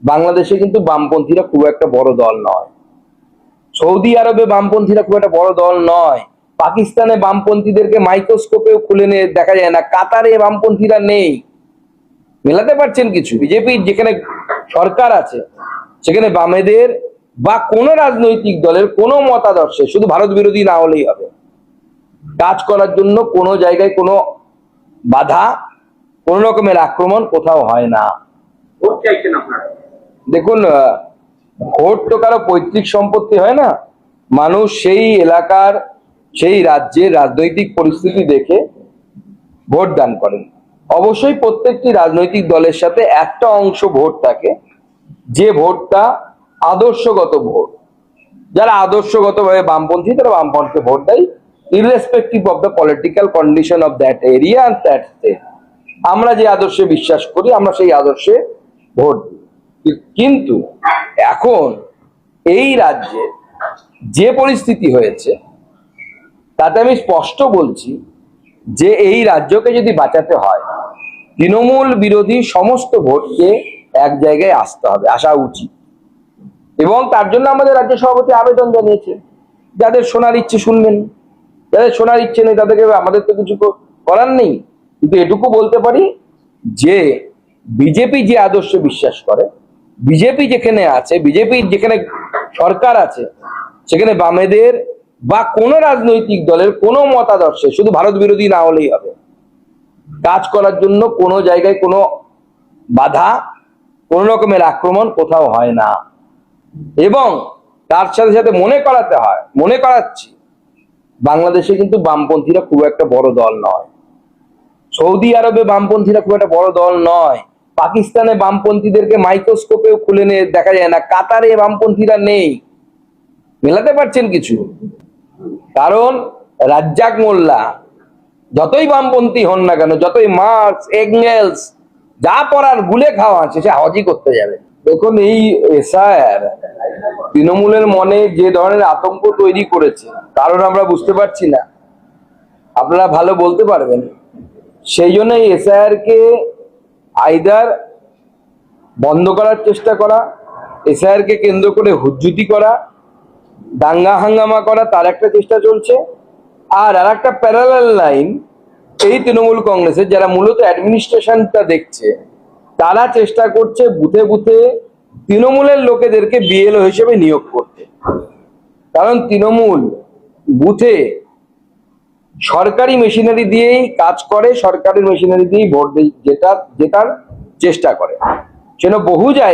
বাংলাদেশে কিন্তু বামপন্থীরা খুব একটা বড় দল নয়। সৌদি আরবে বামপন্থীরা খুব একটা বড় দল নয়। পাকিস্তানে বামপন্থীদেরকে মাইক্রোস্কোপেও খুলে নিয়ে দেখা যায় না। কাতারে বামপন্থীরা নেই। মেলাতে পারছেন কিছু? বিজেপির যেখানে সরকার আছে সেখানে বামেদের বা কোন রাজনৈতিক দলের কোনো মতাদর্শে শুধু ভারত বিরোধী না হলেই হবে, কাজ করার জন্য কোনো জায়গায় কোনো বাধা, কোন রকমের আক্রমণ কোথাও হয় না। ভোট চাইছেন আপনারা? দেখুন, ভোট তো কারো পৈতৃক সম্পত্তি হয় না। মানুষ সেই এলাকার, সেই রাজ্যের রাজনৈতিক পরিস্থিতি দেখে ভোট দান করেন। অবশ্যই প্রত্যেকটি রাজনৈতিক দলের সাথে একটা অংশ ভোট থাকে, যে ভোটটা আদর্শগত ভোট। যারা আদর্শগতভাবে বামপন্থী তারা বামপন্থীকে ভোট দেয়, irrespective of the political condition of that area and that state. আমরা যে আদর্শে বিশ্বাস করি আমরা সেই আদর্শে ভোট দিই। কিন্তু এখন এই রাজ্যে যে পরিস্থিতি হয়েছে তাতে আমি স্পষ্ট বলছি যে এই রাজ্যকে যদি বাঁচাতে হয়, তৃণমূল বিরোধী সমস্ত ভোটকে এক জায়গায় আসতে হবে, আসা উচিত। এবং তার জন্য আমাদের রাজ্য সভাপতি আবেদন জানিয়েছে, যাদের শোনার ইচ্ছে শুনবেন, যাদের শোনার ইচ্ছে নেই তাদেরকে আমাদের তো কিছু করার নেই। কিন্তু এটুকু বলতে পারি যে বিজেপি যে আদর্শে বিশ্বাস করে, বিজেপি যেখানে আছে, বিজেপির যেখানে সরকার আছে সেখানে বামেদের বা কোন রাজনৈতিক দলের কোনো মতাদর্শে শুধু ভারত বিরোধী না হলেই হবে, কাজ করার জন্য কোনো জায়গায় কোনো বাধা, কোন রকমের আক্রমণ কোথাও হয় না। এবং তার সাথে সাথে মনে করাচ্ছি বাংলাদেশে কিন্তু বামপন্থীরা খুব একটা বড় দল নয়। সৌদি আরবে বামপন্থীরা খুব একটা বড় দল নয়। পাকিস্তানে বামপন্থীদেরকে মাইক্রোস্কোপেও খুলে নিয়ে দেখা যায় না। কাতারে বামপন্থীরা নেই। মেলাতে পারছেন কিছু? কারণ রাজ্জাক মোল্লা যতই বামপন্থী হন না কেন, যতই মার্কস এঙ্গেলস যা পড়ার গুলে খাওয়া আছে, সে হজই করতে যাবে। দেখুন, এই এসআইআর তৃণমূলের মনে যে ধরনের আতঙ্ক তৈরি করেছে, কারণ আমরা বুঝতে পারছি না, আপনারা ভালো বলতে পারবেন। সেই জন্য এই এসআইআর কে আইদার বন্ধ করার চেষ্টা করা, এসআইআর কে কেন্দ্র করে হুজ্জুতি করা, দাঙ্গা হাঙ্গামা করা, তার একটা চেষ্টা চলছে। আর একটা প্যারালাল লাইন এই তৃণমূল কংগ্রেসের, যারা মূলত অ্যাডমিনিস্ট্রেশনটা দেখছে, তারা চেষ্টা করছে বুথে বুথে তৃণমূলের লোকেদেরকে বিএলও হিসেবে নিয়োগ করতে। কারণ তৃণমূল বুথে সরকারি মেশিনারি দিয়েই কাজ করে, সরকারি মেশিনারি দিয়েই ভোট জেতার চেষ্টা করে। সেটা বহু জায়গায়